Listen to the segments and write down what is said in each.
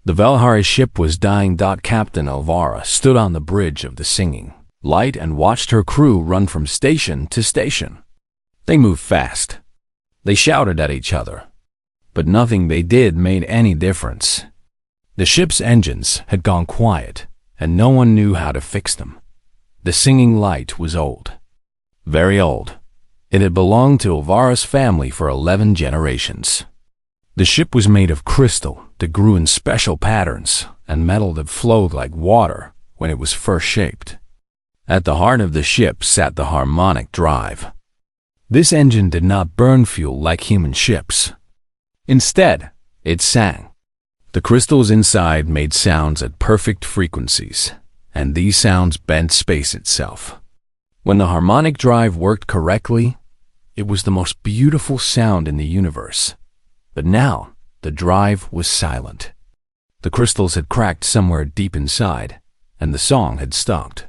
The Valhari ship was dying. Captain Elvira stood on the bridge of the singing light and watched her crew run from station to station. They moved fast. They shouted at each other, but nothing they did made any difference. The ship's engines had gone quiet, and no one knew how to fix them. The singing light was old, very old. It had belonged to Elvira's family for 11 generations. The ship was made of crystal that grew in special patterns and metal that flowed like water when it was first shaped. At the heart of the ship sat the harmonic drive. This engine did not burn fuel like human ships. Instead, it sang. The crystals inside made sounds at perfect frequencies, and these sounds bent space itself. When the harmonic drive worked correctly, it was the most beautiful sound in the universe. But now, the drive was silent. The crystals had cracked somewhere deep inside, and the song had stopped.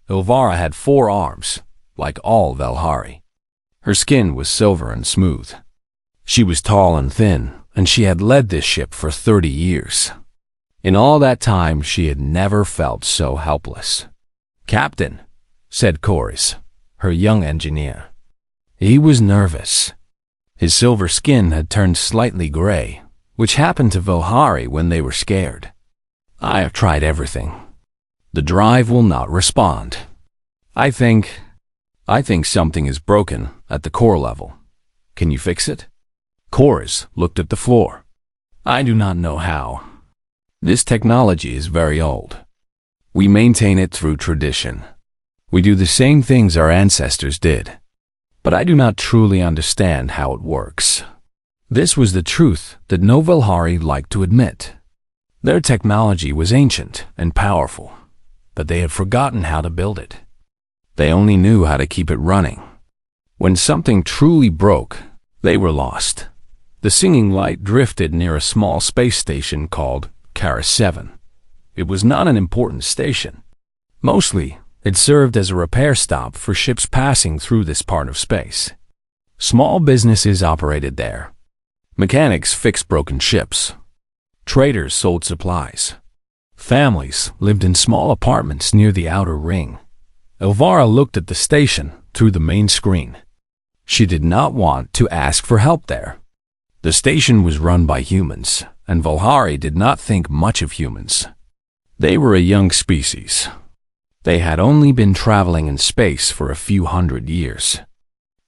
Elvira had 4 arms, like all Valhari. Her skin was silver and smooth. She was tall and thin, and she had led this ship for 30 years. In all that time, she had never felt so helpless. "Captain," said Chorus, her young engineer. He was nervous. His silver skin had turned slightly gray, which happened to Valhari when they were scared. "I have tried everything. The drive will not respond. I think something is broken at the core level. Can you fix it?" Chorus looked at the floor. "I do not know how. This technology is very old. We maintain it through tradition. We do the same things our ancestors did. But I do not truly understand how it works." This was the truth that no Valhari liked to admit. Their technology was ancient and powerful, but they had forgotten how to build it. They only knew how to keep it running. When something truly broke, they were lost. The singing light drifted near a small space station called Kara 7. It was not an important station. Mostly, it served as a repair stop for ships passing through this part of space. Small businesses operated there. Mechanics fixed broken ships. Traders sold supplies. Families lived in small apartments near the outer ring. Elvira looked at the station through the main screen. She did not want to ask for help there. The station was run by humans, and Valhari did not think much of humans. They were a young species. They had only been traveling in space for a few hundred years.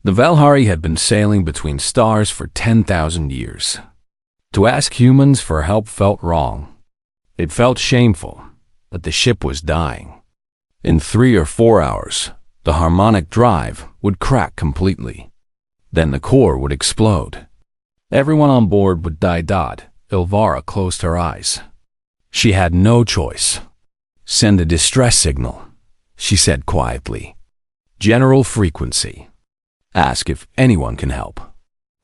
The Valhari had been sailing between stars for 10,000 years. To ask humans for help felt wrong. It felt shameful that the ship was dying. In 3 or 4 hours, the harmonic drive would crack completely. Then the core would explode. Everyone on board would die. Elvira closed her eyes. She had no choice. "Send a distress signal," she said quietly. "General frequency. Ask if anyone can help."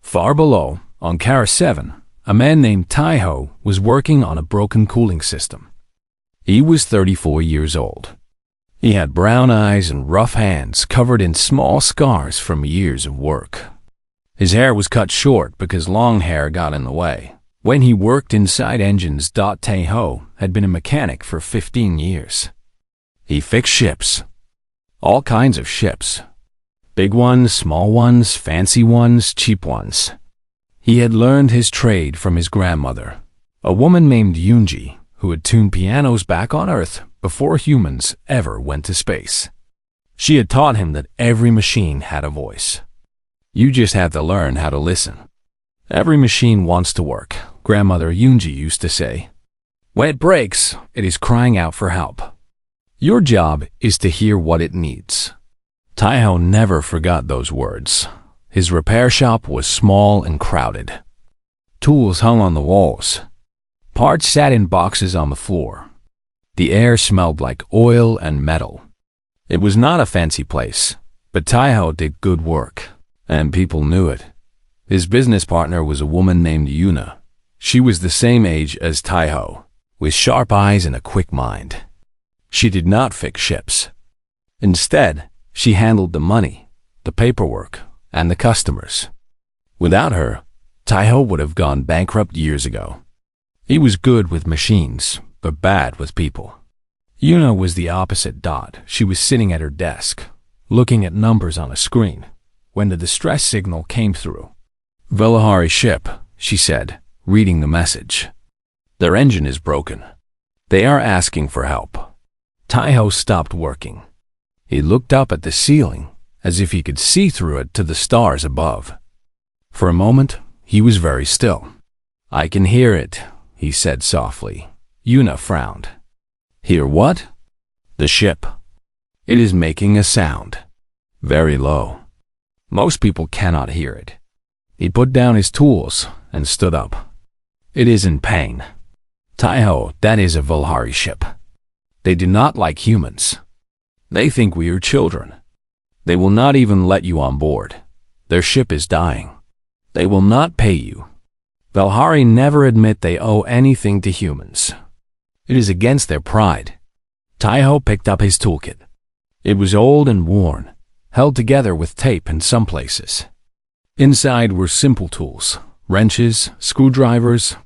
Far below, on Kara 7, a man named Taiho was working on a broken cooling system. He was 34 years old. He had brown eyes and rough hands covered in small scars from years of work. His hair was cut short because long hair got in the way. When he worked inside engines, Taiho had been a mechanic for 15 years. He fixed ships. All kinds of ships. Big ones, small ones, fancy ones, cheap ones. He had learned his trade from his grandmother, a woman named Yunji, who had tuned pianos back on Earth before humans ever went to space. She had taught him that every machine had a voice. You just had to learn how to listen. "Every machine wants to work," Grandmother Yunji used to say. "When it breaks, it is crying out for help. Your job is to hear what it needs." Taiho never forgot those words. His repair shop was small and crowded. Tools hung on the walls. Parts sat in boxes on the floor. The air smelled like oil and metal. It was not a fancy place, but Taiho did good work, and people knew it. His business partner was a woman named Yuna. She was the same age as Taiho, with sharp eyes and a quick mind. She did not fix ships. Instead, she handled the money, the paperwork, and the customers. Without her, Taiho would have gone bankrupt years ago. He was good with machines, but bad with people. Yuna was the opposite. She was sitting at her desk, looking at numbers on a screen, when the distress signal came through. "Velahari ship," she said, reading the message. "Their engine is broken. They are asking for help." Taiho stopped working. He looked up at the ceiling, as if he could see through it to the stars above. For a moment, he was very still. "I can hear it," he said softly. Yuna frowned. "Hear what?" "The ship. It is making a sound. Very low. Most people cannot hear it." He put down his tools and stood up. "It is in pain. Taiho, that is a Velahari ship. They do not like humans. They think we are children. They will not even let you on board. Their ship is dying. They will not pay you. Velahari never admit they owe anything to humans. It is against their pride." Taiho picked up his toolkit. It was old and worn, held together with tape in some places. Inside were simple tools, wrenches, screwdrivers,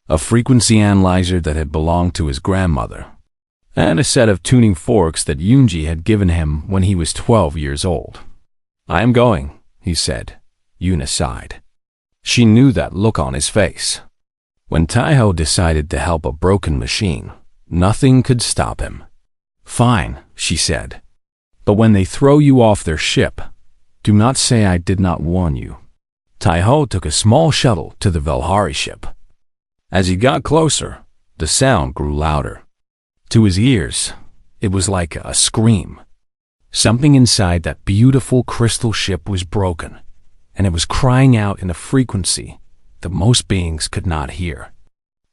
a frequency analyzer that had belonged to his grandmother, and a set of tuning forks that Yunji had given him when he was 12 years old. "I am going," he said. Yuna sighed. She knew that look on his face. When Taiho decided to help a broken machine, nothing could stop him. "Fine," she said. "But when they throw you off their ship, do not say I did not warn you." Taiho took a small shuttle to the Velahari ship. As he got closer, the sound grew louder. To his ears, it was like a scream. Something inside that beautiful crystal ship was broken, and it was crying out in a frequency that most beings could not hear.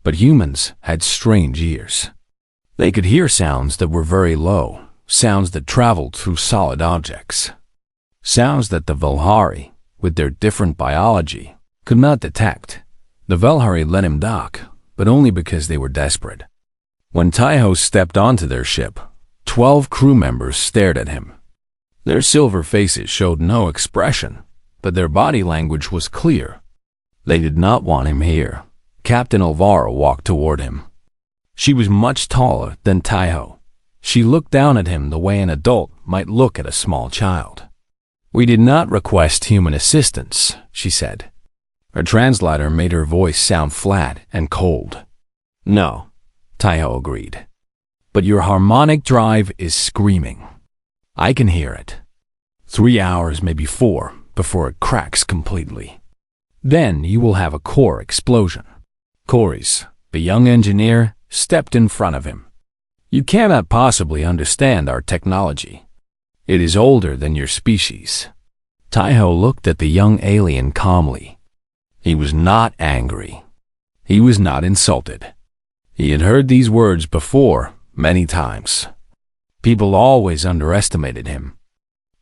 But humans had strange ears. They could hear sounds that were very low, sounds that traveled through solid objects, sounds that the Velahari, with their different biology, could not detect. The Velahari let him dock, but only because they were desperate. When Taiho stepped onto their ship, 12 crew members stared at him. Their silver faces showed no expression, but their body language was clear. They did not want him here. Captain Elvira walked toward him. She was much taller than Taiho. She looked down at him the way an adult might look at a small child. "We did not request human assistance," she said. Her translator made her voice sound flat and cold. "No," Taiho agreed. "But your harmonic drive is screaming. I can hear it. 3 hours, maybe 4, before it cracks completely. Then you will have a core explosion." Coris, the young engineer, stepped in front of him. "You cannot possibly understand our technology. It is older than your species." Taiho looked at the young alien calmly. He was not angry. He was not insulted. He had heard these words before, many times. People always underestimated him.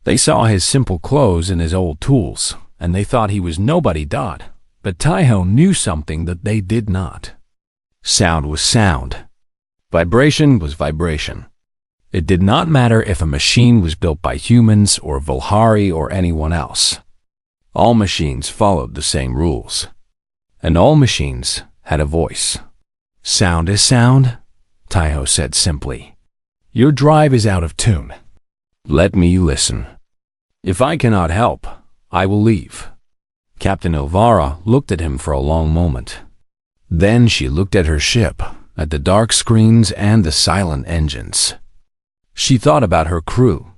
They saw his simple clothes and his old tools, and they thought he was nobody. But Taiho knew something that they did not. Sound was sound. Vibration was vibration. It did not matter if a machine was built by humans or Velahari or anyone else. All machines followed the same rules. And all machines had a voice. "Sound is sound," Taiho said simply. "Your drive is out of tune. Let me listen. If I cannot help, I will leave." Captain Elvira looked at him for a long moment. Then she looked at her ship, at the dark screens and the silent engines. She thought about her crew.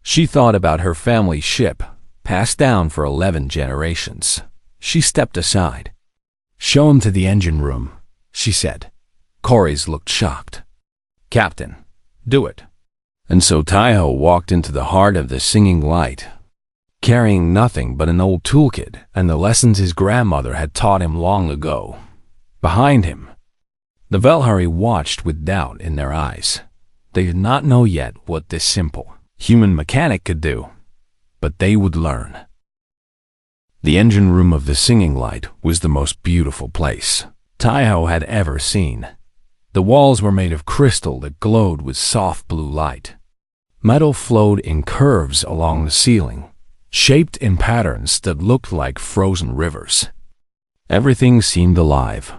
She thought about her family ship, passed down for 11 generations. She stepped aside. "Show him to the engine room," she said. Coris looked shocked. "Captain, do it." And so Taiho walked into the heart of the singing light, carrying nothing but an old toolkit and the lessons his grandmother had taught him long ago. Behind him, the Velahari watched with doubt in their eyes. They did not know yet what this simple human mechanic could do, but they would learn. The engine room of the singing light was the most beautiful place Taiho had ever seen. The walls were made of crystal that glowed with soft blue light. Metal flowed in curves along the ceiling, shaped in patterns that looked like frozen rivers. Everything seemed alive.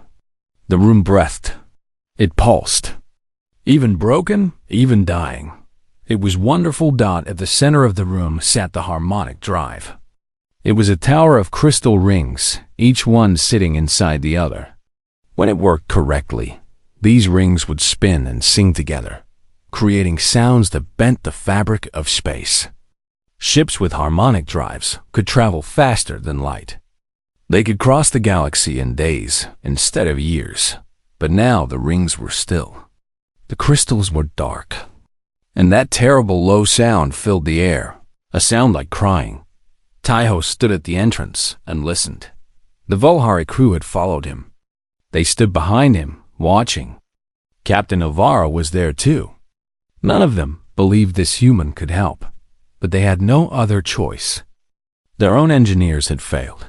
The room breathed. It pulsed. Even broken, even dying. It was wonderful. At the center of the room sat the harmonic drive. It was a tower of crystal rings, each one sitting inside the other. When it worked correctly, these rings would spin and sing together, creating sounds that bent the fabric of space. Ships with harmonic drives could travel faster than light. They could cross the galaxy in days instead of years, but now the rings were still. The crystals were dark, and that terrible low sound filled the air, a sound like crying. Taiho stood at the entrance and listened. The Volhari crew had followed him. They stood behind him, watching. Captain Elvara was there too. None of them believed this human could help, but they had no other choice. Their own engineers had failed.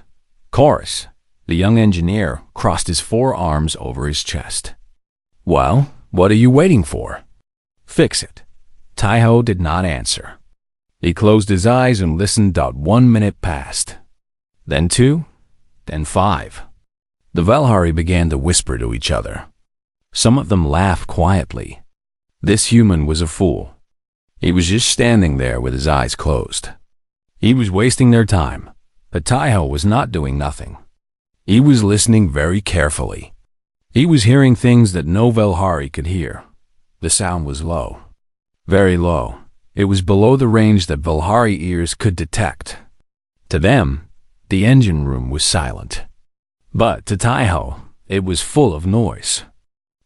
Chorus, the young engineer, crossed his forearms over his chest. Well, what are you waiting for? Fix it. Taiho did not answer. He closed his eyes and listened. 1 minute passed. Then 2, then 5. The Velhari began to whisper to each other. Some of them laughed quietly. This human was a fool. He was just standing there with his eyes closed. He was wasting their time, but Taiho was not doing nothing. He was listening very carefully. He was hearing things that no Velhari could hear. The sound was low, very low. It was below the range that Velhari ears could detect. To them, the engine room was silent. But to Taiho, it was full of noise.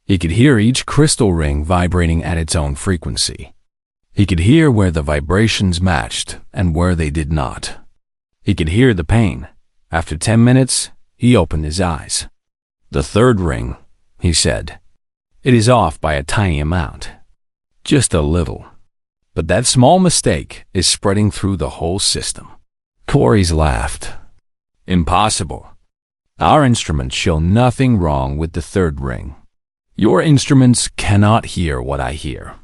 He could hear each crystal ring vibrating at its own frequency. He could hear where the vibrations matched and where they did not. He could hear the pain. After 10 minutes, he opened his eyes. The third ring, he said. It is off by a tiny amount. Just a little. But that small mistake is spreading through the whole system. Corys laughed. Impossible. Our instruments show nothing wrong with the third ring. Your instruments cannot hear what I hear.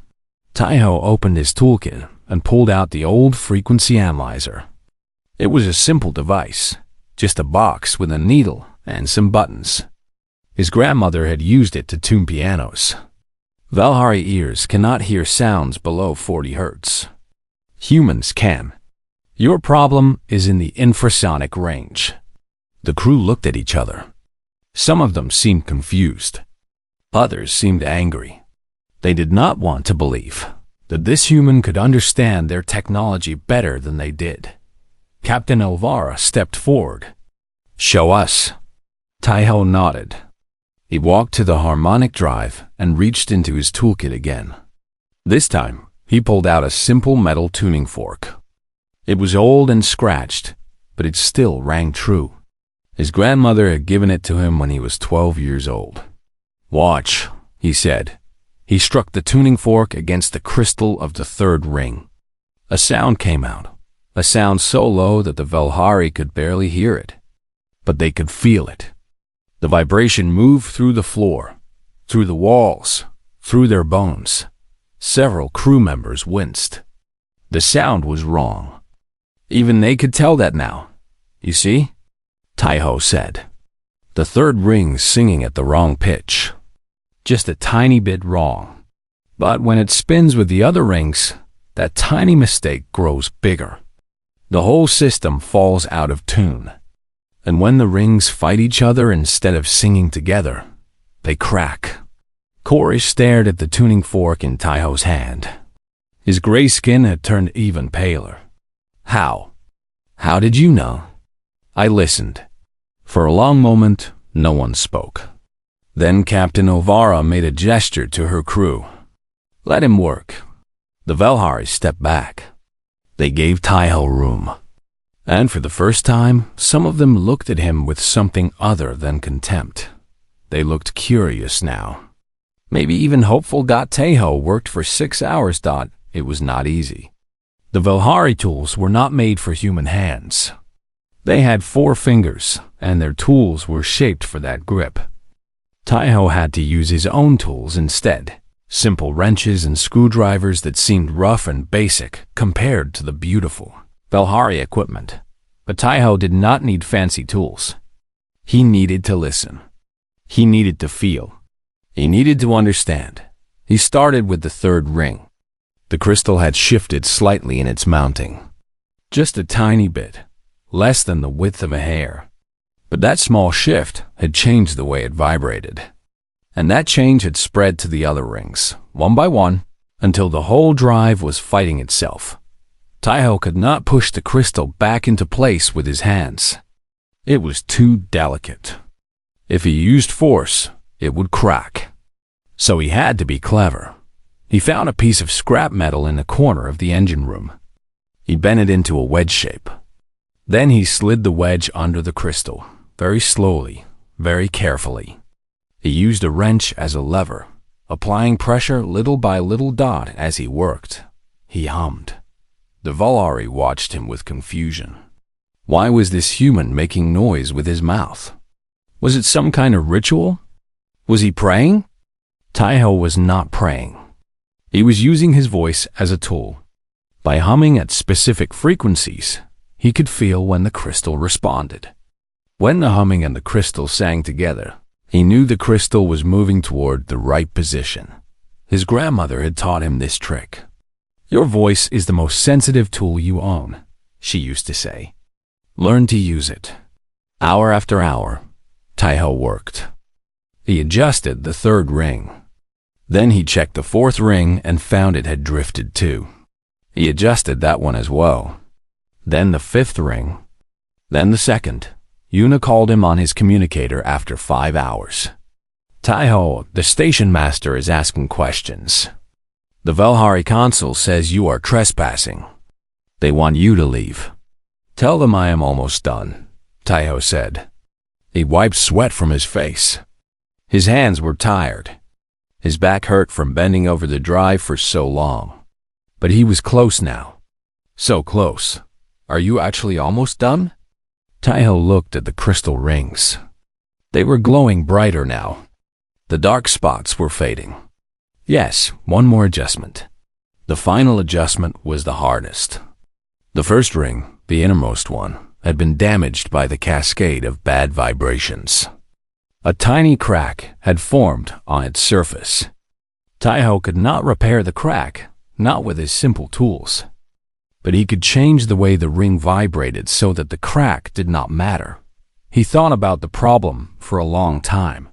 Taiho opened his toolkit and pulled out the old frequency analyzer. It was a simple device, just a box with a needle and some buttons. His grandmother had used it to tune pianos. Velhari ears cannot hear sounds below 40 hertz. Humans can. Your problem is in the infrasonic range. The crew looked at each other. Some of them seemed confused. Others seemed angry. They did not want to believe that this human could understand their technology better than they did. Captain Elvara stepped forward. Show us. Taiho nodded. He walked to the harmonic drive and reached into his toolkit again. This time, he pulled out a simple metal tuning fork. It was old and scratched, but it still rang true. His grandmother had given it to him when he was 12 years old. Watch, he said. He struck the tuning fork against the crystal of the third ring. A sound came out, a sound so low that the Velhari could barely hear it. But they could feel it. The vibration moved through the floor, through the walls, through their bones. Several crew members winced. The sound was wrong. Even they could tell that now. You see? Taiho said. The third ring's singing at the wrong pitch. Just a tiny bit wrong. But when it spins with the other rings, that tiny mistake grows bigger. The whole system falls out of tune. And when the rings fight each other instead of singing together, they crack. Corey stared at the tuning fork in Taiho's hand. His gray skin had turned even paler. How? How did you know? I listened. For a long moment, no one spoke. Then Captain Elvara made a gesture to her crew. Let him work. The Velhari stepped back. They gave Taiho room. And for the first time, some of them looked at him with something other than contempt. They looked curious now. Maybe even hopeful. Taiho worked for 6 hours. It was not easy. The Velhari tools were not made for human hands. They had 4 fingers, and their tools were shaped for that grip. Taiho had to use his own tools instead, simple wrenches and screwdrivers that seemed rough and basic compared to the beautiful Velhari equipment. But Taiho did not need fancy tools. He needed to listen. He needed to feel. He needed to understand. He started with the third ring. The crystal had shifted slightly in its mounting. Just a tiny bit, less than the width of a hair. But that small shift had changed the way it vibrated. And that change had spread to the other rings, one by one, until the whole drive was fighting itself. Taiho could not push the crystal back into place with his hands. It was too delicate. If he used force, it would crack. So he had to be clever. He found a piece of scrap metal in the corner of the engine room. He bent it into a wedge shape. Then he slid the wedge under the crystal, very slowly, very carefully. He used a wrench as a lever, applying pressure little by little dot as he worked. He hummed. The Valhari watched him with confusion. Why was this human making noise with his mouth? Was it some kind of ritual? Was he praying? Taiho was not praying. He was using his voice as a tool. By humming at specific frequencies, he could feel when the crystal responded. When the humming and the crystal sang together, he knew the crystal was moving toward the right position. His grandmother had taught him this trick. "Your voice is the most sensitive tool you own," she used to say. "Learn to use it." Hour after hour, Taiho worked. He adjusted the third ring. Then he checked the fourth ring and found it had drifted too. He adjusted that one as well. Then the fifth ring. Then the second. Yuna called him on his communicator after 5 hours. "Taiho, the station master is asking questions. The Valhari consul says you are trespassing. They want you to leave." "Tell them I am almost done," Taiho said. He wiped sweat from his face. His hands were tired. His back hurt from bending over the drive for so long. But he was close now. So close. "Are you actually almost done?" Taiho looked at the crystal rings. They were glowing brighter now. The dark spots were fading. Yes, one more adjustment. The final adjustment was the hardest. The first ring, the innermost one, had been damaged by the cascade of bad vibrations. A tiny crack had formed on its surface. Taiho could not repair the crack, not with his simple tools. But he could change the way the ring vibrated so that the crack did not matter. He thought about the problem for a long time.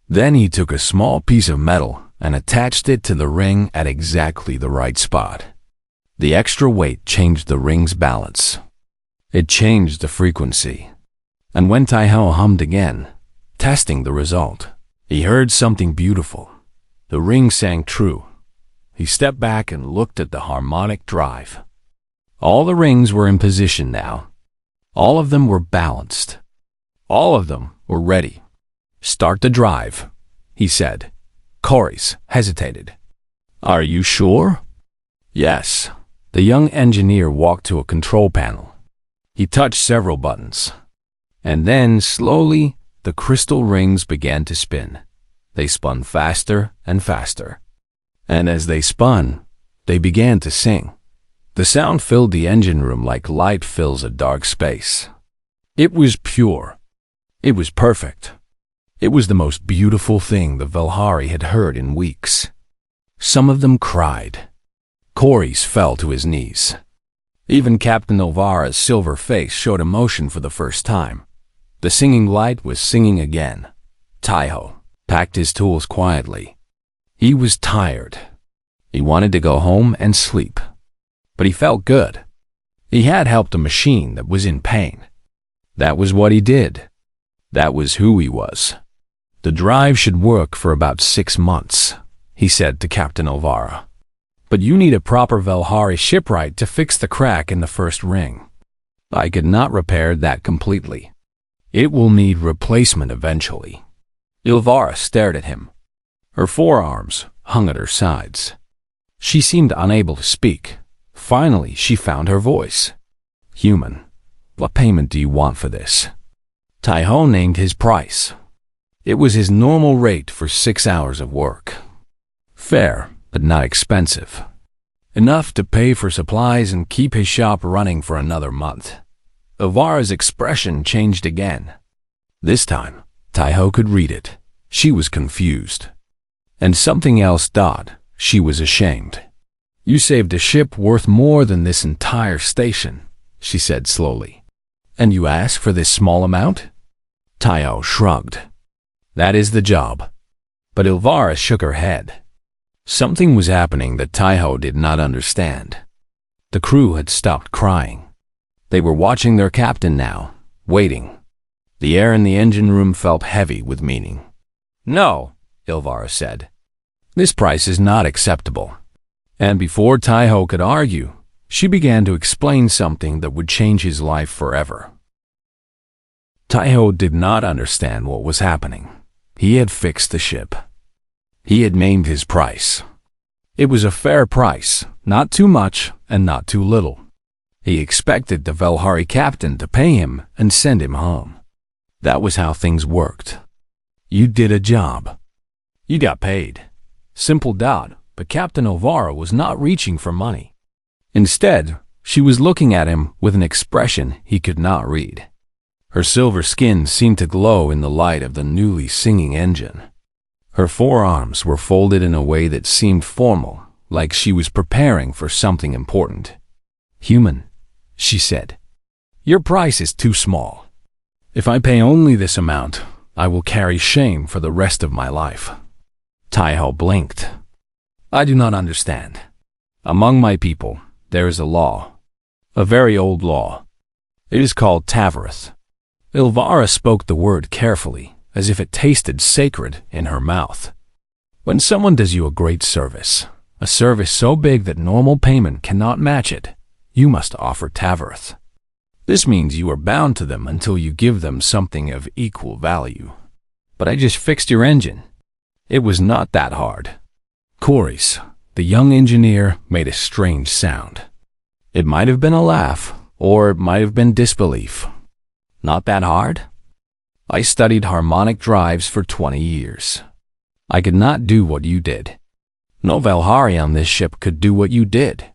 Then he took a small piece of metal and attached it to the ring at exactly the right spot. The extra weight changed the ring's balance. It changed the frequency. And when Taiho hummed again, testing the result, he heard something beautiful. The ring sang true. He stepped back and looked at the harmonic drive. All the rings were in position now. All of them were balanced. All of them were ready. "Start the drive," he said. Coris hesitated. "Are you sure?" "Yes." The young engineer walked to a control panel. He touched several buttons. And then, slowly, the crystal rings began to spin. They spun faster and faster. And as they spun, they began to sing. The sound filled the engine room like light fills a dark space. It was pure. It was perfect. It was the most beautiful thing the Valhari had heard in weeks. Some of them cried. Coris fell to his knees. Even Captain Elvara's silver face showed emotion for the first time. The singing light was singing again. Taiho packed his tools quietly. He was tired. He wanted to go home and sleep. But he felt good. He had helped a machine that was in pain. That was what he did. That was who he was. "The drive should work for about 6 months," he said to Captain Elvara. "But you need a proper Valhari shipwright to fix the crack in the first ring. I could not repair that completely. It will need replacement eventually." Elvara stared at him. Her forearms hung at her sides. She seemed unable to speak. Finally, she found her voice. "Human, what payment do you want for this?" Taiho named his price. It was his normal rate for 6 hours of work. Fair, but not expensive. Enough to pay for supplies and keep his shop running for another month. Elvara's expression changed again. This time, Taiho could read it. She was confused. And something else. She was ashamed. You saved a ship worth more than this entire station, she said slowly. And you ask for this small amount? Taiho shrugged. That is the job. But Ilvara shook her head. Something was happening that Taiho did not understand. The crew had stopped crying. They were watching their captain now, waiting. The air in the engine room felt heavy with meaning. No, Ilvara said. This price is not acceptable. And before Taiho could argue, she began to explain something that would change his life forever. Taiho did not understand what was happening. He had fixed the ship. He had named his price. It was a fair price, not too much and not too little. He expected the Velhari captain to pay him and send him home. That was how things worked. You did a job. You got paid. Simple. But Captain Ilvara was not reaching for money. Instead, she was looking at him with an expression he could not read. Her silver skin seemed to glow in the light of the newly singing engine. Her forearms were folded in a way that seemed formal, like she was preparing for something important. Human, she said. Your price is too small. If I pay only this amount, I will carry shame for the rest of my life. Taiho blinked. I do not understand. Among my people, there is a law. A very old law. It is called Tavarith. Ilvara spoke the word carefully, as if it tasted sacred in her mouth. When someone does you a great service, a service so big that normal payment cannot match it, you must offer Tavarith. This means you are bound to them until you give them something of equal value. But I just fixed your engine. It was not that hard. Coris, the young engineer, made a strange sound. It might have been a laugh, or it might have been disbelief. Not that hard? I studied harmonic drives for 20 years. I could not do what you did. No Velhari on this ship could do what you did.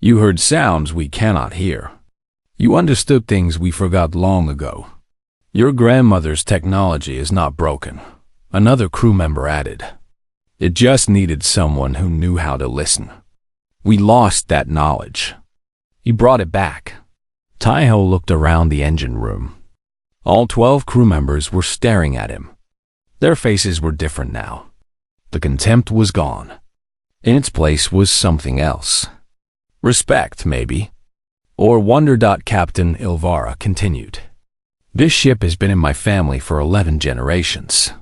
You heard sounds we cannot hear. You understood things we forgot long ago. Your grandmother's technology is not broken, another crew member added. It just needed someone who knew how to listen. We lost that knowledge. He brought it back. Taiho looked around the engine room. All 12 crew members were staring at him. Their faces were different now. The contempt was gone. In its place was something else. Respect, maybe. Or wonder. Captain Ilvara continued. This ship has been in my family for 11 generations.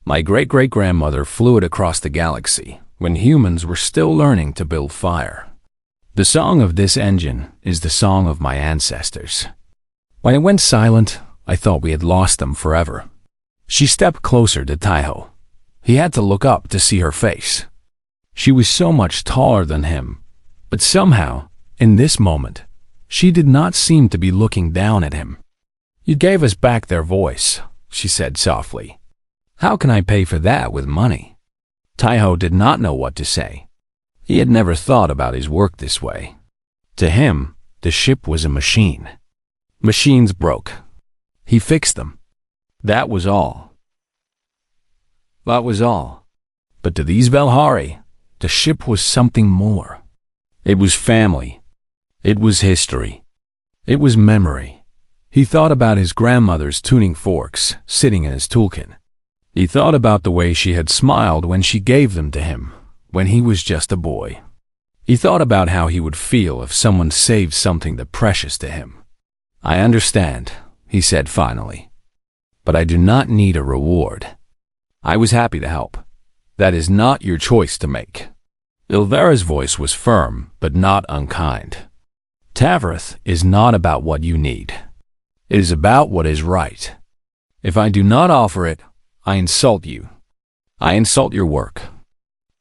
My great-great-grandmother flew it across the galaxy when humans were still learning to build fire. The song of this engine is the song of my ancestors. When it went silent, I thought we had lost them forever. She stepped closer to Taiho. He had to look up to see her face. She was so much taller than him, but somehow, in this moment, she did not seem to be looking down at him. You gave us back their voice, she said softly. How can I pay for that with money? Taiho did not know what to say. He had never thought about his work this way. To him, the ship was a machine. Machines broke. He fixed them. That was all. That was all. But to these Velhari, the ship was something more. It was family. It was history. It was memory. He thought about his grandmother's tuning forks sitting in his toolkit. He thought about the way she had smiled when she gave them to him, when he was just a boy. He thought about how he would feel if someone saved something that precious to him. I understand, he said finally. But I do not need a reward. I was happy to help. That is not your choice to make. Ilvara's voice was firm, but not unkind. Tavarith is not about what you need. It is about what is right. If I do not offer it, I insult you. I insult your work.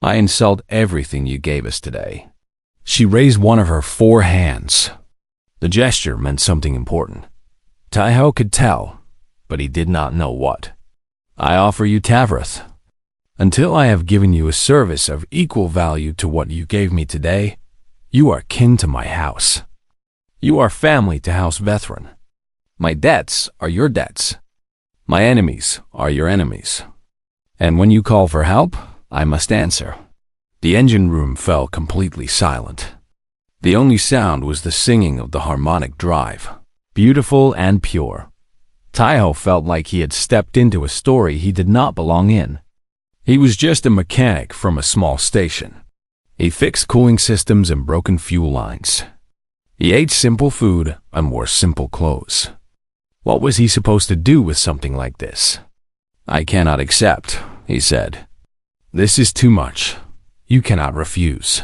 I insult everything you gave us today. She raised one of her 4 hands. The gesture meant something important. Taiho could tell, but he did not know what. I offer you Tavarith. Until I have given you a service of equal value to what you gave me today, you are kin to my house. You are family to House Vethran. My debts are your debts. My enemies are your enemies. And when you call for help, I must answer. The engine room fell completely silent. The only sound was the singing of the harmonic drive, beautiful and pure. Taiho felt like he had stepped into a story he did not belong in. He was just a mechanic from a small station. He fixed cooling systems and broken fuel lines. He ate simple food and wore simple clothes. What was he supposed to do with something like this? I cannot accept, he said. This is too much. You cannot refuse.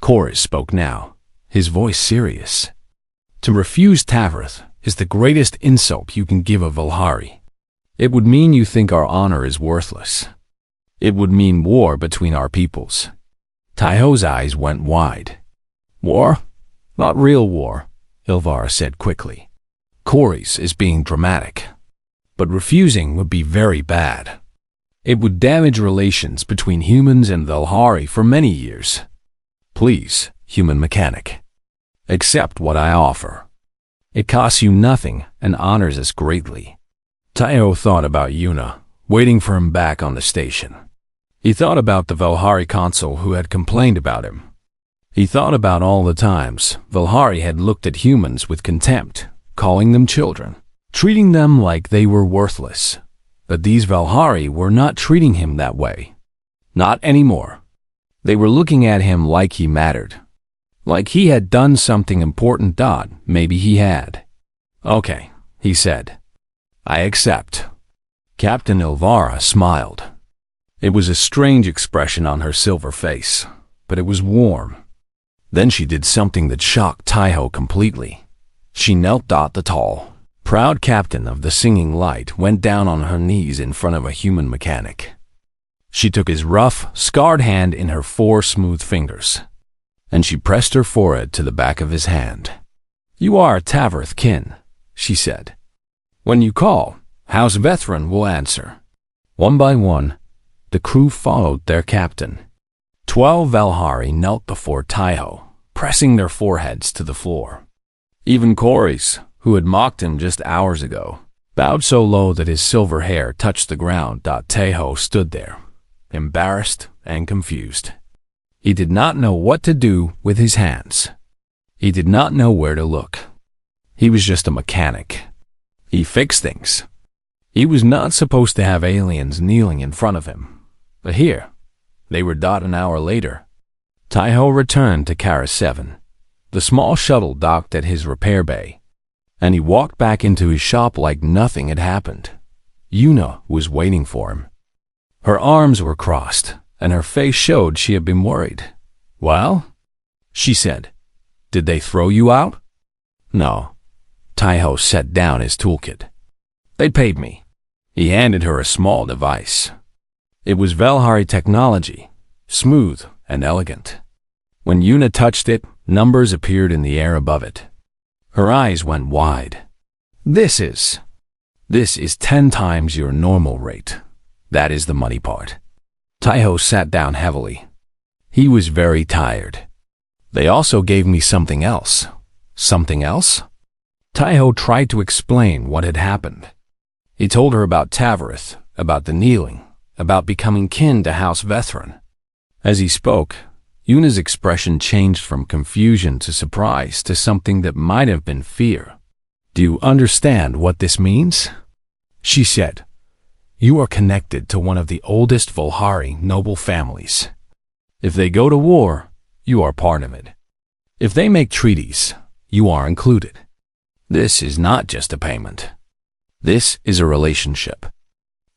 Chorus spoke now, his voice serious. To refuse Tavrith is the greatest insult you can give a Valhari. It would mean you think our honor is worthless. It would mean war between our peoples. Taiho's eyes went wide. War? Not real war, Ilvara said quickly. Corey's is being dramatic. But refusing would be very bad. It would damage relations between humans and Valhari for many years. Please, human mechanic, accept what I offer. It costs you nothing and honors us greatly. Taiho thought about Yuna, waiting for him back on the station. He thought about the Valhari consul who had complained about him. He thought about all the times Valhari had looked at humans with contempt, calling them children, treating them like they were worthless. But these Valhari were not treating him that way. Not anymore. They were looking at him like he mattered. Like he had done something important. Maybe he had. Okay, he said. I accept. Captain Ilvara smiled. It was a strange expression on her silver face, but it was warm. Then she did something that shocked Taiho completely. She knelt. The tall, proud captain of the Singing Light went down on her knees in front of a human mechanic. She took his rough, scarred hand in her 4 smooth fingers, and she pressed her forehead to the back of his hand. You are Tavrith kin, she said. When you call, House Vethran will answer. One by one, the crew followed their captain. 12 Valhari knelt before Taiho, pressing their foreheads to the floor. Even Corey's, who had mocked him just hours ago, bowed so low that his silver hair touched the ground. Taiho stood there, embarrassed and confused. He did not know what to do with his hands. He did not know where to look. He was just a mechanic. He fixed things. He was not supposed to have aliens kneeling in front of him. But here, they were. An hour later, Taiho returned to Kara 7. The small shuttle docked at his repair bay, and he walked back into his shop like nothing had happened. Yuna was waiting for him. Her arms were crossed, and her face showed she had been worried. Well, she said, did they throw you out? No. Taiho set down his toolkit. They paid me. He handed her a small device. It was Valhari technology, smooth and elegant. When Yuna touched it, numbers appeared in the air above it. Her eyes went wide. This is 10 times your normal rate. That is the money part. Taiho sat down heavily. He was very tired. They also gave me something else. Something else? Taiho tried to explain what had happened. He told her about Tavrith, about the kneeling, about becoming kin to House Vethran. As he spoke, Yuna's expression changed from confusion to surprise to something that might have been fear. Do you understand what this means? She said. You are connected to one of the oldest Valhari noble families. If they go to war, you are part of it. If they make treaties, you are included. This is not just a payment. This is a relationship.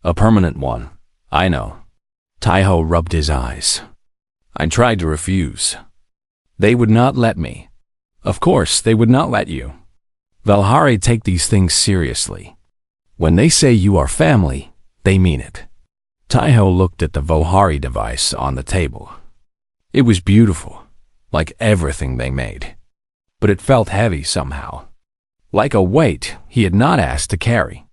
A permanent one. I know. Taiho rubbed his eyes. I tried to refuse. They would not let me. Of course, they would not let you. Valhari take these things seriously. When they say you are family, they mean it. Taiho looked at the Valhari device on the table. It was beautiful, like everything they made. But it felt heavy somehow. Like a weight he had not asked to carry.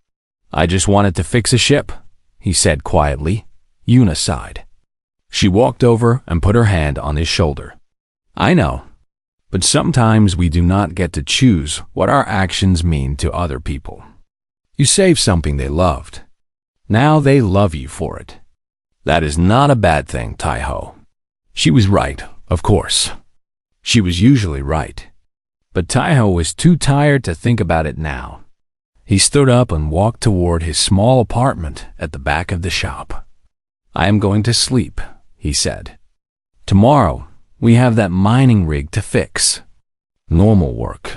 I just wanted to fix a ship, he said quietly. Yuna sighed. She walked over and put her hand on his shoulder. I know, but sometimes we do not get to choose what our actions mean to other people. You saved something they loved. Now they love you for it. That is not a bad thing, Tai-ho. She was right, of course. She was usually right. But Tai-ho was too tired to think about it now. He stood up and walked toward his small apartment at the back of the shop. I am going to sleep, he said. Tomorrow, we have that mining rig to fix. Normal work.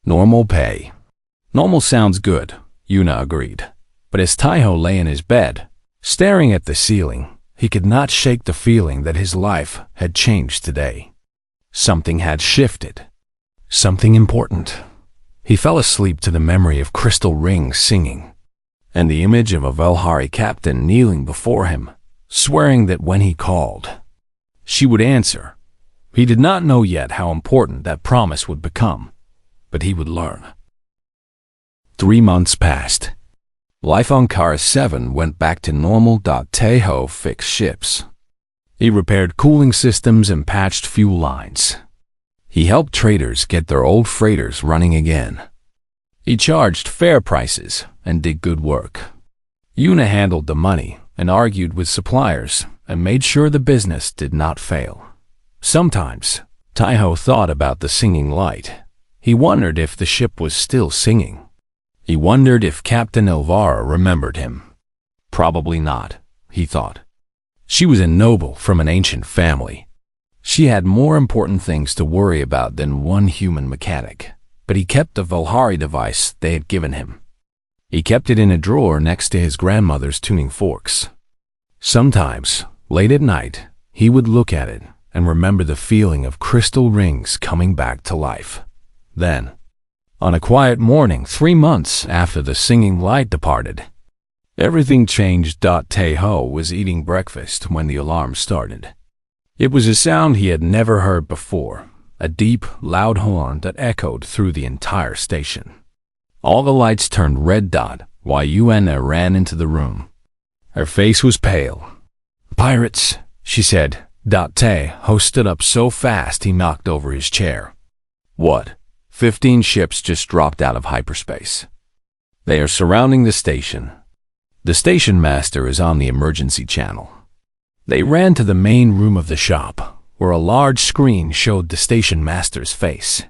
Normal pay. Normal sounds good, Yuna agreed. But as Tai-ho lay in his bed, staring at the ceiling, he could not shake the feeling that his life had changed today. Something had shifted. Something important. He fell asleep to the memory of crystal rings singing, and the image of a Velhari captain kneeling before him, swearing that when he called, she would answer. He did not know yet how important that promise would become, but he would learn. 3 months passed. Life on Kara 7 went back to normal. Tai-ho fixed ships. He repaired cooling systems and patched fuel lines. He helped traders get their old freighters running again. He charged fair prices and did good work. Yuna handled the money and argued with suppliers and made sure the business did not fail. Sometimes, Tai-ho thought about the singing light. He wondered if the ship was still singing. He wondered if Captain Elvira remembered him. Probably not, he thought. She was a noble from an ancient family. She had more important things to worry about than one human mechanic, but he kept the Velhari device they had given him. He kept it in a drawer next to his grandmother's tuning forks. Sometimes, late at night, he would look at it and remember the feeling of crystal rings coming back to life. Then, on a quiet morning 3 months after the singing light departed, everything changed. Tai-ho was eating breakfast when the alarm started. It was a sound he had never heard before, a deep, loud horn that echoed through the entire station. All the lights turned red while Yuna ran into the room. Her face was pale. Pirates, she said. Tai-ho stood up so fast he knocked over his chair. What? 15 ships just dropped out of hyperspace. They are surrounding the station. The station master is on the emergency channel. They ran to the main room of the shop, where a large screen showed the station master's face.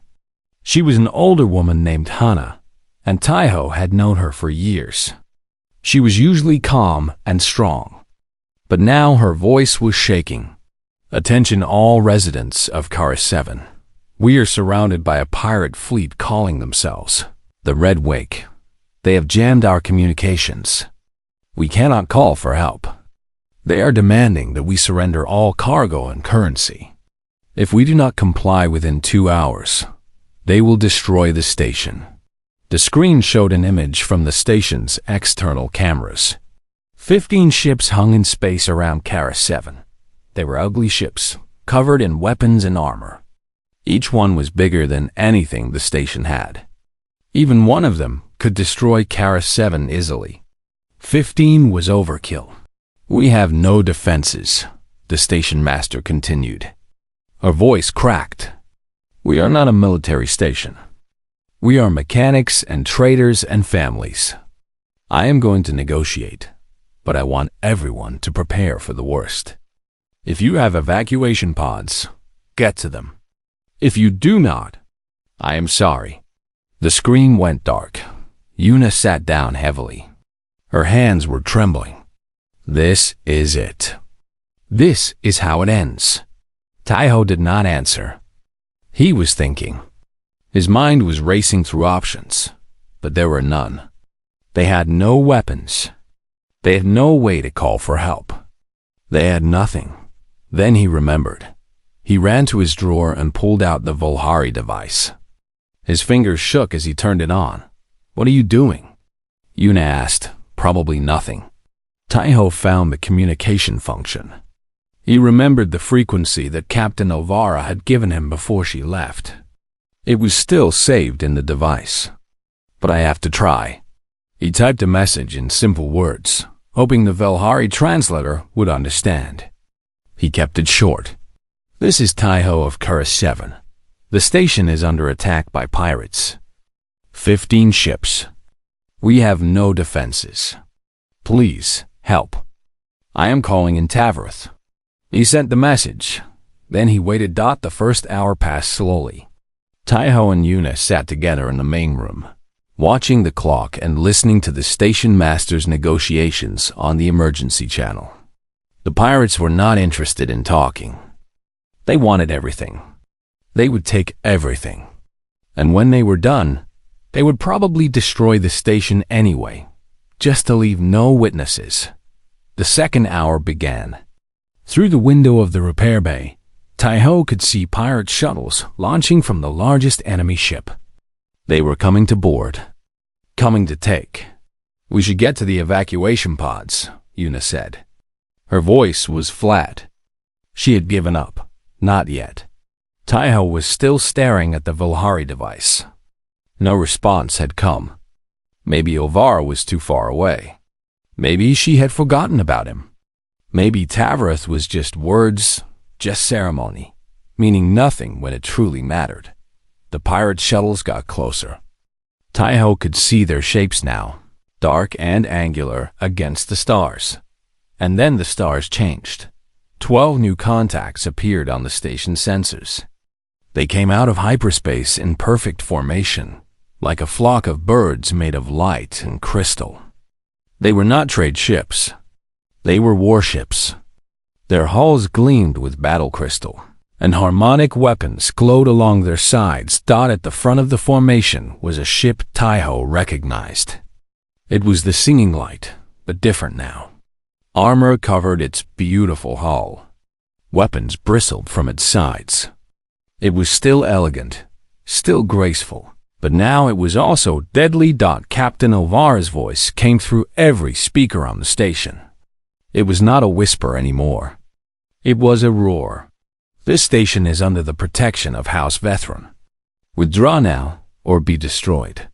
She was an older woman named Hana, and Tai-ho had known her for years. She was usually calm and strong, but now her voice was shaking. Attention all residents of Kara 7. We are surrounded by a pirate fleet calling themselves the Red Wake. They have jammed our communications. We cannot call for help. They are demanding that we surrender all cargo and currency. If we do not comply within 2 hours, they will destroy the station. The screen showed an image from the station's external cameras. 15 ships hung in space around Kara 7. They were ugly ships, covered in weapons and armor. Each one was bigger than anything the station had. Even one of them could destroy Kara 7 easily. 15 was overkill. We have no defenses, the station master continued. Her voice cracked. We are not a military station. We are mechanics and traders and families. I am going to negotiate, but I want everyone to prepare for the worst. If you have evacuation pods, get to them. If you do not, I am sorry. The screen went dark. Yuna sat down heavily. Her hands were trembling. This is it. This is how it ends. Tai-ho did not answer. He was thinking. His mind was racing through options, but there were none. They had no weapons. They had no way to call for help. They had nothing. Then he remembered. He ran to his drawer and pulled out the Velhari device. His fingers shook as he turned it on. What are you doing? Yuna asked. Probably nothing. Tai-ho found the communication function. He remembered the frequency that Captain Elvira had given him before she left. It was still saved in the device. But I have to try. He typed a message in simple words, hoping the Velhari translator would understand. He kept it short. This is Tai-ho of Kara 7. The station is under attack by pirates. 15 ships. We have no defenses. Please, help. I am calling in Tavareth. He sent the message. Then he waited. The first hour passed slowly. Taiho and Yuna sat together in the main room, watching the clock and listening to the station master's negotiations on the emergency channel. The pirates were not interested in talking. They wanted everything. They would take everything. And when they were done, they would probably destroy the station anyway, just to leave no witnesses. The second hour began. Through the window of the repair bay, Taiho could see pirate shuttles launching from the largest enemy ship. They were coming to board. Coming to take. We should get to the evacuation pods, Yuna said. Her voice was flat. She had given up. Not yet. Taiho was still staring at the Vilhari device. No response had come. Maybe Ilvara was too far away. Maybe she had forgotten about him. Maybe Tavareth was just words, just ceremony, meaning nothing when it truly mattered. The pirate shuttles got closer. Taiho could see their shapes now, dark and angular against the stars. And then the stars changed. 12 new contacts appeared on the station sensors. They came out of hyperspace in perfect formation, like a flock of birds made of light and crystal. They were not trade ships. They were warships. Their hulls gleamed with battle crystal, and harmonic weapons glowed along their sides. At the front of the formation was a ship Taiho recognized. It was the Singing Light, but different now. Armor covered its beautiful hull. Weapons bristled from its sides. It was still elegant, still graceful, but now it was also deadly. Captain Ilvara's voice came through every speaker on the station. It was not a whisper anymore. It was a roar. This station is under the protection of House Vethron. Withdraw now, or be destroyed.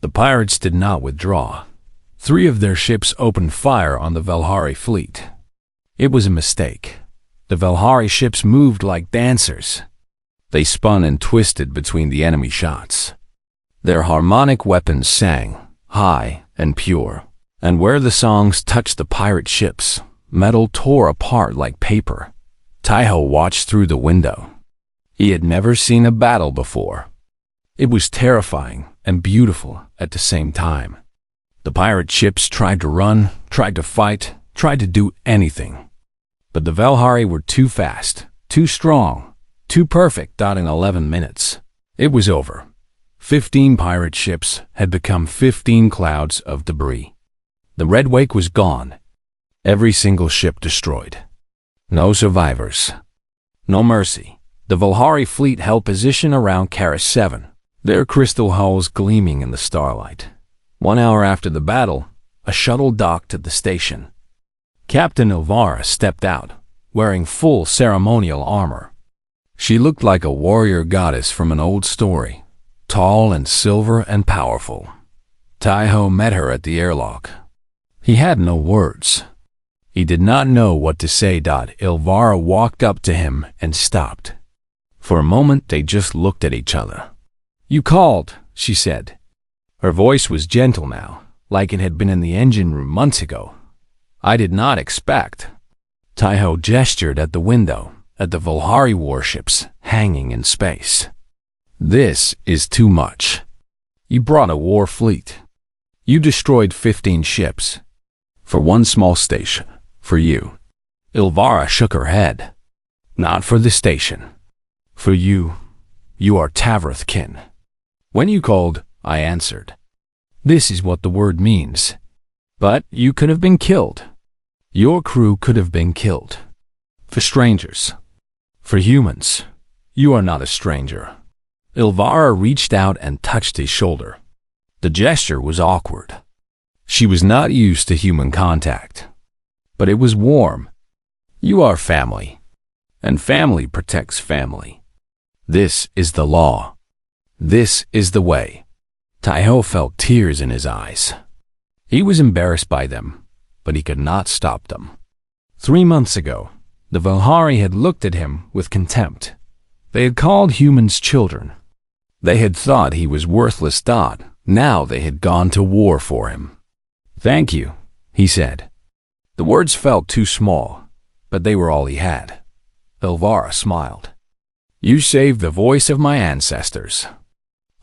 The pirates did not withdraw. 3 of their ships opened fire on the Vilhari fleet. It was a mistake. The Vilhari ships moved like dancers. They spun and twisted between the enemy shots. Their harmonic weapons sang, high and pure. And where the songs touched the pirate ships, metal tore apart like paper. Taiho watched through the window. He had never seen a battle before. It was terrifying and beautiful at the same time. The pirate ships tried to run, tried to fight, tried to do anything. But the Vilhari were too fast, too strong, too perfect. In 11 minutes, it was over. 15 pirate ships had become 15 clouds of debris. The red wake was gone. Every single ship destroyed. No survivors. No mercy. The Vilhari fleet held position around Karis 7, their crystal hulls gleaming in the starlight. 1 hour after the battle, a shuttle docked at the station. Captain Ilvara stepped out, wearing full ceremonial armor. She looked like a warrior goddess from an old story, tall and silver and powerful. Taiho met her at the airlock. He had no words. He did not know what to say. Ilvara walked up to him and stopped. For a moment they just looked at each other. "You called," she said. Her voice was gentle now, like it had been in the engine room months ago. "I did not expect." Taiho gestured at the window, at the Vilhari warships hanging in space. "This is too much. You brought a war fleet. You destroyed 15 ships. For one small station. For you." Ilvara shook her head. "Not for the station. For you. You are Tavareth kin. When you called, I answered. This is what the word means. But you could have been killed. Your crew could have been killed. For strangers. For humans. You are not a stranger." Ilvara reached out and touched his shoulder. The gesture was awkward. She was not used to human contact. But it was warm. "You are family. And family protects family. This is the law. This is the way." Taiho felt tears in his eyes. He was embarrassed by them, but he could not stop them. 3 months ago, the Vilhari had looked at him with contempt. They had called humans children. They had thought he was worthless. Now they had gone to war for him. "Thank you," he said. The words felt too small, but they were all he had. Elvira smiled. You saved the voice of my ancestors.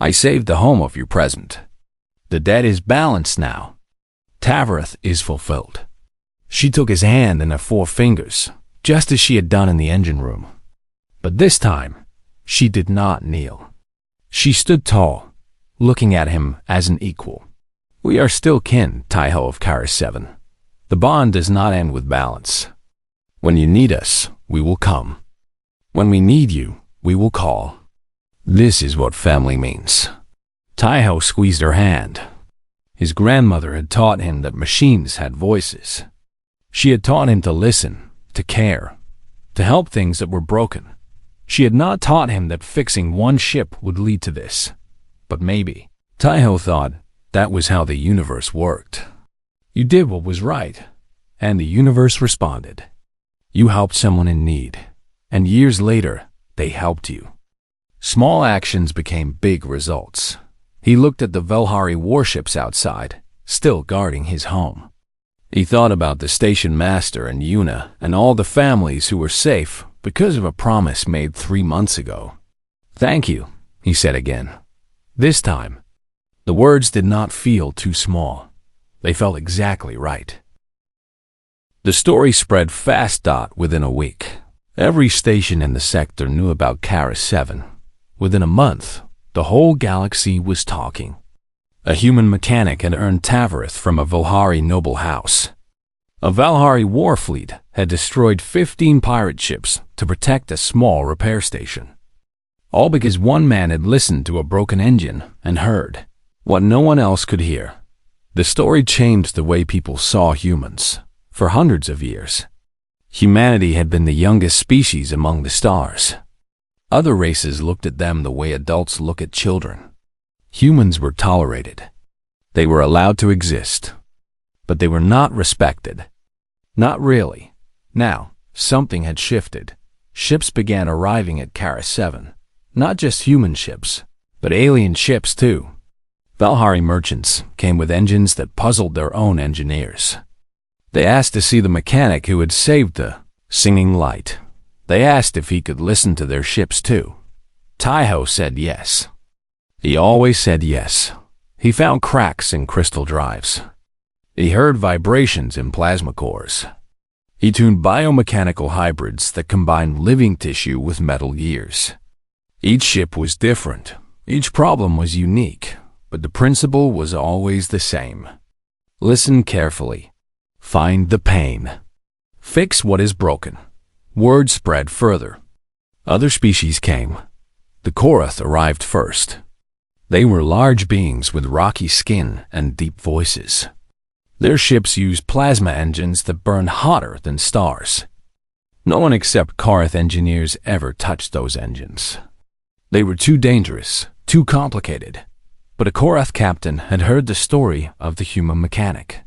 I saved the home of your present. The debt is balanced now. Tavroth is fulfilled. She took his hand in her 4 fingers, just as she had done in the engine room. But this time, she did not kneel. She stood tall, looking at him as an equal. We are still kin, Taiho of Kara 7. The bond does not end with balance. When you need us, we will come. When we need you, we will call. This is what family means. Taiho squeezed her hand. His grandmother had taught him that machines had voices. She had taught him to listen, to care, to help things that were broken. She had not taught him that fixing one ship would lead to this. But maybe. Taiho thought that was how the universe worked. You did what was right, and the universe responded. You helped someone in need, and years later, they helped you. Small actions became big results. He looked at the Velhari warships outside, still guarding his home. He thought about the station master and Yuna and all the families who were safe because of a promise made 3 months ago. Thank you, he said again. This time, the words did not feel too small. They felt exactly right. The story spread fast. Within a week, every station in the sector knew about Kara 7. Within a month, the whole galaxy was talking. A human mechanic had earned Tavroth from a Velhari noble house. A Velhari war fleet had destroyed 15 pirate ships to protect a small repair station. All because one man had listened to a broken engine and heard what no one else could hear. The story changed the way people saw humans. For hundreds of years, humanity had been the youngest species among the stars. Other races looked at them the way adults look at children. Humans were tolerated. They were allowed to exist. But they were not respected. Not really. Now, something had shifted. Ships began arriving at Kara 7. Not just human ships, but alien ships too. Velhari merchants came with engines that puzzled their own engineers. They asked to see the mechanic who had saved the singing light. They asked if he could listen to their ships too. Taiho said yes. He always said yes. He found cracks in crystal drives. He heard vibrations in plasma cores. He tuned biomechanical hybrids that combined living tissue with metal gears. Each ship was different. Each problem was unique, but the principle was always the same. Listen carefully. Find the pain. Fix what is broken. Word spread further. Other species came. The Korath arrived first. They were large beings with rocky skin and deep voices. Their ships used plasma engines that burned hotter than stars. No one except Korath engineers ever touched those engines. They were too dangerous, too complicated. But a Korath captain had heard the story of the human mechanic.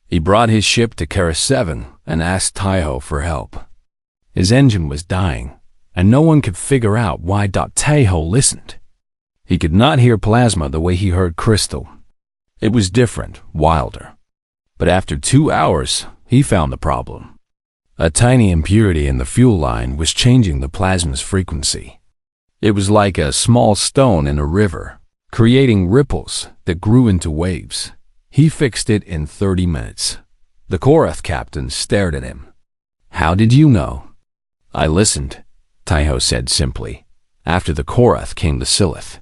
He brought his ship to Kara 7 and asked Taiho for help. His engine was dying, and no one could figure out why. Taiho listened. He could not hear plasma the way he heard crystal. It was different, wilder. But after 2 hours, he found the problem. A tiny impurity in the fuel line was changing the plasma's frequency. It was like a small stone in a river, creating ripples that grew into waves. He fixed it in 30 minutes. The Korath captain stared at him. How did you know? I listened, Taiho said simply. After the Korath came the Silith.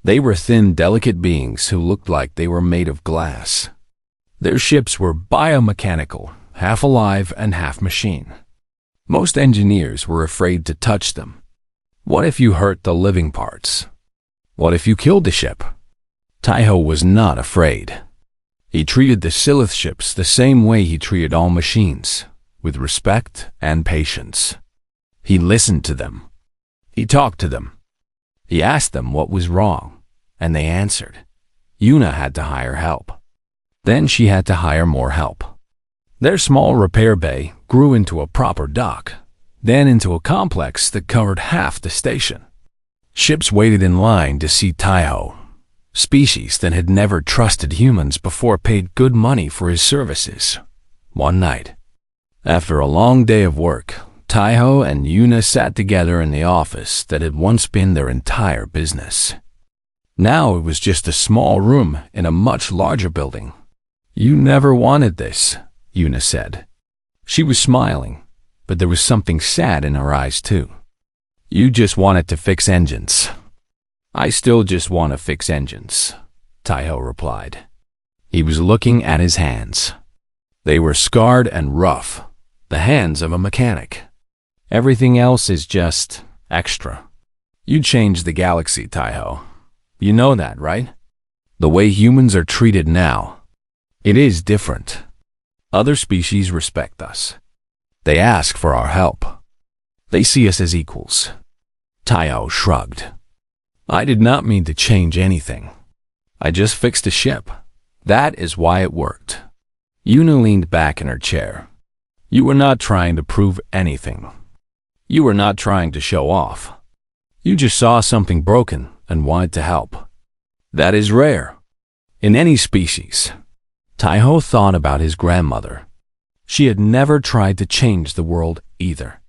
They were thin, delicate beings who looked like they were made of glass. Their ships were biomechanical, half alive and half machine. Most engineers were afraid to touch them. What if you hurt the living parts? What if you killed the ship? Taiho was not afraid. He treated the Silith ships the same way he treated all machines, with respect and patience. He listened to them. He talked to them. He asked them what was wrong, and they answered. Yuna had to hire help. Then she had to hire more help. Their small repair bay grew into a proper dock, then into a complex that covered half the station. Ships waited in line to see Taiho. Species that had never trusted humans before paid good money for his services. One night, After a long day of work, Taiho and Yuna sat together in the office that had once been their entire business. Now it was just a small room in a much larger building. "You never wanted this," Yuna said. She was smiling, but there was something sad in her eyes too. "You just wanted to fix engines." "I still just want to fix engines," Taiho replied. He was looking at his hands. They were scarred and rough, the hands of a mechanic. "Everything else is just extra." "You changed the galaxy, Taiho. You know that, right? The way humans are treated now. It is different. Other species respect us. They ask for our help. They see us as equals." Taiho shrugged. "I did not mean to change anything. I just fixed a ship. That is why it worked." Yuna leaned back in her chair. "You were not trying to prove anything. You were not trying to show off. You just saw something broken and wanted to help. That is rare in any species." Taiho thought about his grandmother. She had never tried to change the world either.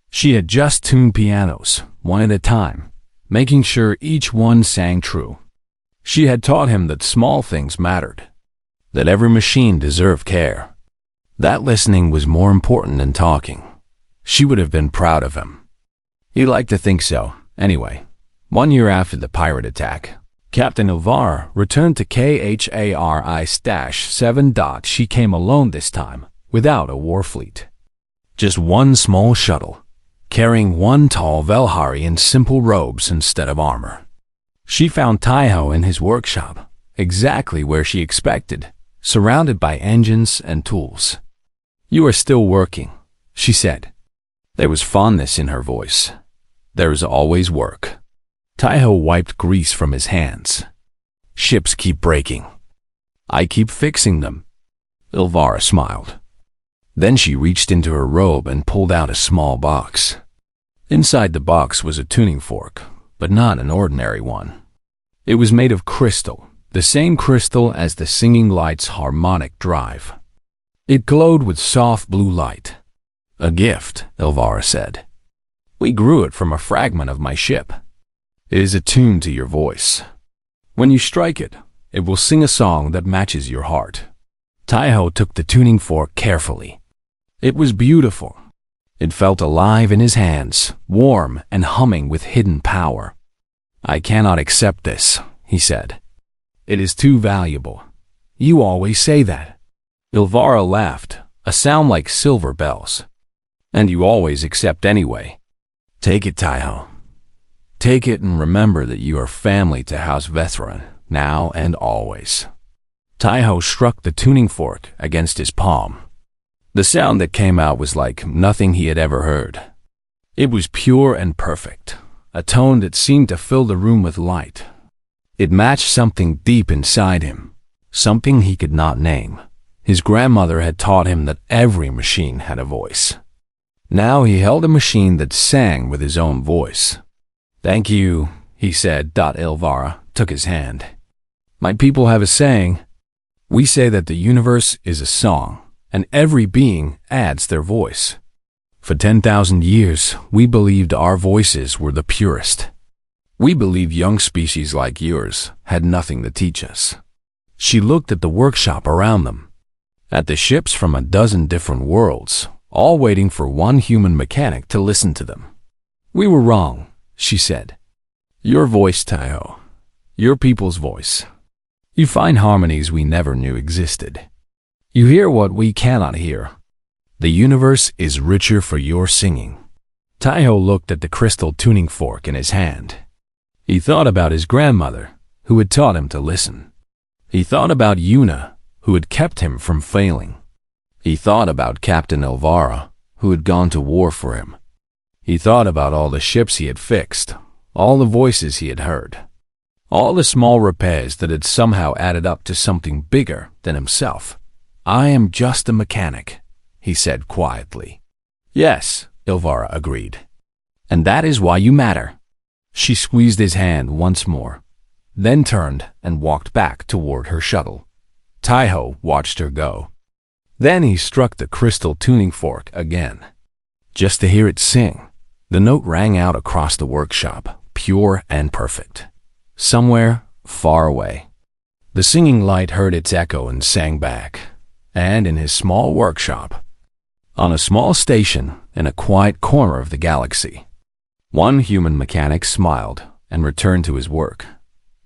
She had just tuned pianos, one at a time, making sure each one sang true. She had taught him that small things mattered, that every machine deserved care. That listening was more important than talking. She would have been proud of him. He liked to think so. Anyway, 1 year after the pirate attack, Captain Elvara returned to KHARI-7. She came alone this time, without a war fleet. Just one small shuttle, carrying one tall Velhari in simple robes instead of armor. She found Taiho in his workshop, exactly where she expected, surrounded by engines and tools. "You are still working," she said. There was fondness in her voice. "There is always work." Taiho wiped grease from his hands. "Ships keep breaking. I keep fixing them." Elvara smiled. Then she reached into her robe and pulled out a small box. Inside the box was a tuning fork, but not an ordinary one. It was made of crystal, the same crystal as the singing light's harmonic drive. It glowed with soft blue light. "A gift," Elvara said. "We grew it from a fragment of my ship. It is attuned to your voice. When you strike it, it will sing a song that matches your heart." Taiho took the tuning fork carefully. It was beautiful. It felt alive in his hands, warm and humming with hidden power. "I cannot accept this," he said. "It is too valuable. You always say that." Elvara laughed, a sound like silver bells. "And you always accept anyway. Take it, Taiho. Take it and remember that you are family to House Veteran, now and always." Taiho struck the tuning fork against his palm. The sound that came out was like nothing he had ever heard. It was pure and perfect, a tone that seemed to fill the room with light. It matched something deep inside him, something he could not name. His grandmother had taught him that every machine had a voice. Now he held a machine that sang with his own voice. "Thank you," he said. Elvara took his hand. "My people have a saying. We say that the universe is a song, and every being adds their voice. For 10,000 years, we believed our voices were the purest. We believed young species like yours had nothing to teach us." She looked at the workshop around them, at the ships from a dozen different worlds, all waiting for one human mechanic to listen to them. "We were wrong," she said. "Your voice, Taiho. Your people's voice. You find harmonies we never knew existed. You hear what we cannot hear. The universe is richer for your singing." Taiho looked at the crystal tuning fork in his hand. He thought about his grandmother, who had taught him to listen. He thought about Yuna, who had kept him from failing. He thought about Captain Elvara, who had gone to war for him. He thought about all the ships he had fixed, all the voices he had heard, all the small repairs that had somehow added up to something bigger than himself. "I am just a mechanic," he said quietly. "Yes," Elvara agreed. "And that is why you matter." She squeezed his hand once more, then turned and walked back toward her shuttle. Taiho watched her go. Then he struck the crystal tuning fork again, just to hear it sing. The note rang out across the workshop, pure and perfect. Somewhere far away, the singing light heard its echo and sang back. And in his small workshop, on a small station in a quiet corner of the galaxy, one human mechanic smiled and returned to his work.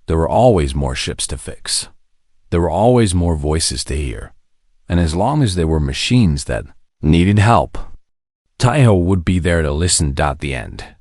There were always more ships to fix. There were always more voices to hear. And as long as there were machines that needed help, Taiho would be there to listen. The end.